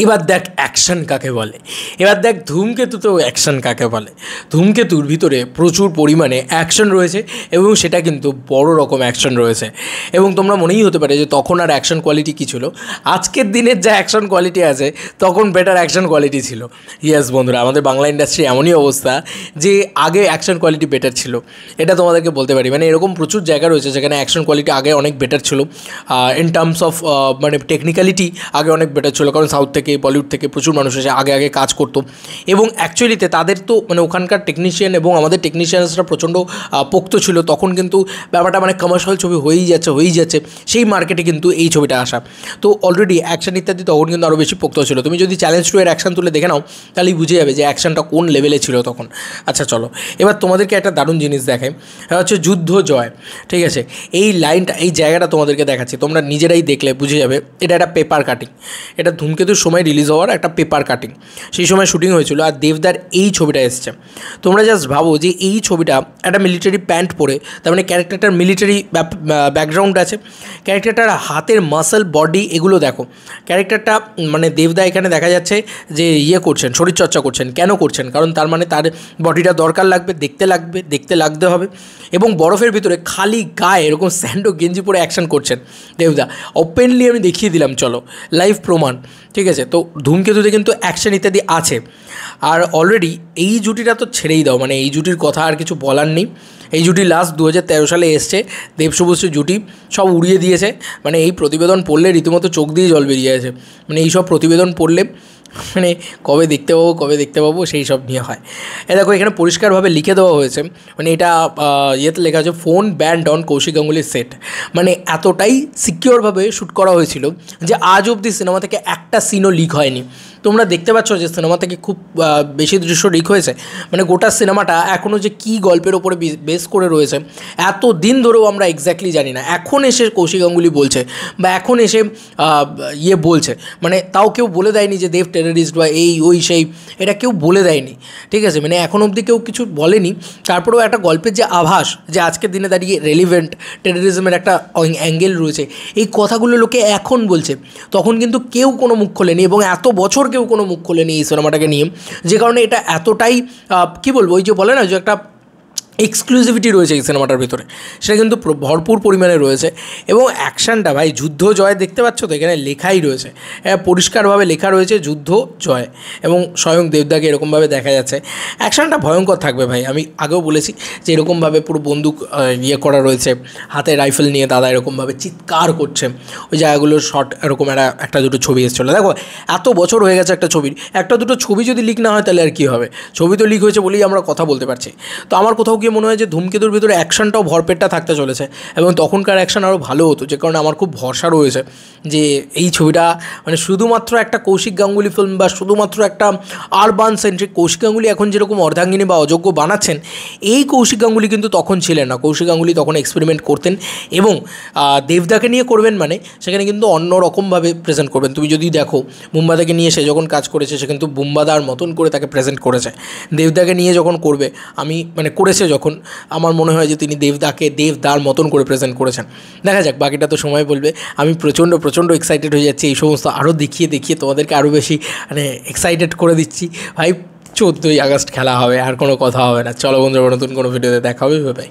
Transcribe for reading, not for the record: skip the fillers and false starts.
এবার দেখ অ্যাকশন কাকে বলে, এবার দেখ ধূমকেতুতেও অ্যাকশন কাকে বলে। ধূমকেতুর ভিতরে প্রচুর পরিমাণে অ্যাকশন রয়েছে এবং সেটা কিন্তু বড় রকম অ্যাকশন রয়েছে। এবং তোমরা মনেই হতে পারে যে তখন আর অ্যাকশন কোয়ালিটি কী ছিল, আজকের দিনের যা অ্যাকশন কোয়ালিটি আছে তখন বেটার অ্যাকশন কোয়ালিটি ছিল। ইয়েস বন্ধুরা, আমাদের বাংলা ইন্ডাস্ট্রি এমনই অবস্থা যে আগে অ্যাকশন কোয়ালিটি বেটার ছিল, এটা তোমাদেরকে বলতে পারি। মানে এরকম প্রচুর জায়গা রয়েছে যেখানে অ্যাকশন কোয়ালিটি আগে অনেক বেটার ছিল, ইন টার্মস অফ মানে টেকনিক্যালিটি আগে অনেক বেটার ছিল, কারণ সাউথ থেকে বলিউড থেকে প্রচুর মানুষ এসে আগে কাজ করতো। এবং অ্যাকচুয়ালিতে তাদের তো মানে ওখানকার টেকনিশিয়ান এবং আমাদের টেকনিশিয়ানসরা প্রচণ্ড পোক্ত ছিল, তখন কিন্তু ব্যাপারটা মানে কমার্শিয়াল ছবি হয়েই যাচ্ছে, সেই মার্কেটে কিন্তু এই ছবিটা আসা। তো অলরেডি অ্যাকশন ইত্যাদি তখন কিন্তু আরও বেশি পোক্ত ছিল। তুমি যদি চ্যালেঞ্জ 2 এর অ্যাকশন তুলে দেখে নাও তাহলেই বুঝে যাবে যে অ্যাকশনটা কোন লেভেলে ছিল তখন। আচ্ছা চলো এবার তোমাদেরকে একটা দারুণ জিনিস দেখাই, সেটা হচ্ছে যুদ্ধ জয়। ঠিক আছে, এই লাইনটা, এই জায়গাটা তোমাদেরকে দেখাচ্ছি, তোমরা নিজেরাই দেখলে বুঝে যাবে এটা একটা পেপার কাটিং। এটা ধূমকেতুর সময় রিলিজ হওয়ার একটা পেপার কাটিং, সেই সময় শুটিং হয়েছিল। আর দেবদার এই ছবিটা এসছে, তোমরা জাস্ট ভাবো যে এই ছবিটা একটা মিলিটারি প্যান্ট পরে, তার মানে ক্যারেক্টারটার মিলিটারি ব্যাকগ্রাউন্ড আছে, ক্যারেক্টারটার হাতের মাসল বডি এগুলো দেখো। ক্যারেক্টারটা মানে দেবদা এখানে দেখা যাচ্ছে যে করছেন, শরীরচর্চা করছেন। কেন করছেন? কারণ তার মানে তার বডিটা দরকার লাগবে, দেখতে লাগতে হবে। এবং বরফের ভিতরে খালি গায়ে এরকম স্যান্ডো গেঞ্জি পরে অ্যাকশন করছেন দেবদা, ওপেনলি আমি দেখিয়ে দিলাম, চলো লাইভ প্রমাণ। ঠিক আছে, তো ধূমকেতুতে কিন্তু অ্যাকশন ইত্যাদি আছে। আর অলরেডি এই জুটিটা তো ছেড়েই দাও, মানে এই জুটির কথা আর কিছু বলার নেই। এই জুটি লাস্ট 2013 সালে এসছে, দেব শুভশ্রী জুটি সব উড়িয়ে দিয়েছে। মানে এই প্রতিবেদন পড়লে রীতিমতো চোখ দিয়ে জল বেরিয়ে আছে। মানে এই সব প্রতিবেদন পড়লে মানে কবে দেখতে পাবো সেই সব নিয়ে হয়। দেখো এখানে পরিষ্কারভাবে লিখে দেওয়া হয়েছে, মানে এটা ইয়েতে লেখা আছে ফোন ব্যান্ড অন কৌশিক গাঙ্গুলির সেট। মানে এতটাই সিকিওরভাবে শ্যুট করা হয়েছিল যে আজ অবধি সিনেমা থেকে একটা সিনও লিক হয়নি। তোমরা দেখতে পাচ্ছ যে সিনেমা থেকে খুব বেশি দৃশ্য লিক হয়েছে, মানে গোটা সিনেমাটা এখনও যে কী গল্পের ওপরে বেস করে রয়েছে এত দিন ধরেও আমরা এক্স্যাক্টলি জানি না। এখন এসে কৌশিক গাঙ্গুলি বলছে বা এখন এসে বলছে, মানে তাও কেউ বলে দেয়নি যে দেব টেররিস্ট বা এই ওই সেই, এটা কেউ বলে দেয়নি। ঠিক আছে, মানে এখন অবধি কেউ কিছু বলেনি। তারপরেও একটা গল্পের যে আভাস যে আজকের দিনে দাঁড়িয়ে রেলিভেন্ট টেররিজমের একটা অ্যাঙ্গেল রয়েছে, এই কথাগুলো লোকে এখন বলছে, তখন কিন্তু কেউ কোনো মুখ খোলেনি এবং এত বছর কেউ কোনো মুখ খোলেনি এই সিনেমাটাকে নিয়ে। যে কারণে এটা এতটাই কী বলবো, ওই যে বলে না যে একটা এক্সক্লুসিভিটি রয়েছে এই সিনেমাটার ভিতরে, সেটা কিন্তু ভরপুর পরিমাণে রয়েছে। এবং অ্যাকশানটা ভাই যুদ্ধ জয়, দেখতে পাচ্ছ তো এখানে লেখাই রয়েছে, পরিষ্কারভাবে লেখা রয়েছে যুদ্ধ জয়, এবং স্বয়ং দেবদাকে এরকমভাবে দেখা যাচ্ছে। অ্যাকশানটা ভয়ঙ্কর থাকবে ভাই, আমি আগেও বলেছি যে এরকমভাবে পুরো বন্দুক করা রয়েছে, হাতে রাইফেল নিয়ে দাদা এরকমভাবে চিৎকার করছে, ওই জায়গাগুলোর শট এরকম একটা দুটো ছবি এসেছিলো। দেখো এত বছর হয়ে গেছে একটা ছবির, একটা দুটো ছবি যদি লিক না হয় তাহলে আর কী হবে, ছবি তো লিক হয়েছে বলেই আমরা কথা বলতে পারছি। তো আমার কোথাও গিয়ে মনে হয় যে ধূমকেতুর ভিতরে অ্যাকশনটাও ভরপেটটা থাকতে চলেছে, এবং তখনকার অ্যাকশন আরও ভালো হতো, যে কারণে আমার খুব ভরসা রয়েছে যে এই ছবিটা মানে শুধুমাত্র একটা কৌশিক গাঙ্গুলি ফিল্ম বা শুধুমাত্র একটা আরবান সেন্ট্রিক, কৌশিক গাঙ্গুলি এখন যেরকম অর্ধাঙ্গিনী বা অযোগ্য বানাচ্ছেন, এই কৌশিক গাঙ্গুলি কিন্তু তখন ছিলেন না। কৌশিক গাঙ্গুলি তখন এক্সপেরিমেন্ট করতেন, এবং দেবদাকে নিয়ে করবেন মানে সেখানে কিন্তু অন্য রকমভাবে প্রেজেন্ট করবেন। তুমি যদি দেখো বুম্বাদাকে নিয়ে সে যখন কাজ করেছে, সে কিন্তু বুম্বাদার মতন করে তাকে প্রেজেন্ট করেছে। দেবদাকে নিয়ে যখন করবে, আমি মানে করেছে যখন, আমার মনে হয় যে তিনি দেবদাকে দেবদার মতন করে প্রেজেন্ট করেছেন। দেখা যাক, বাকিটা তো সময় বলবে। আমি প্রচণ্ড এক্সাইটেড হয়ে যাচ্ছি, এই সমস্ত আরও দেখিয়ে তোমাদেরকে আরও বেশি মানে এক্সাইটেড করে দিচ্ছি ভাই। 14ই আগস্ট খেলা হবে, আর কোনো কথা হবে না। চলো বন্ধুরা, নতুন কোনো ভিডিওতে দেখা হবে, বাই।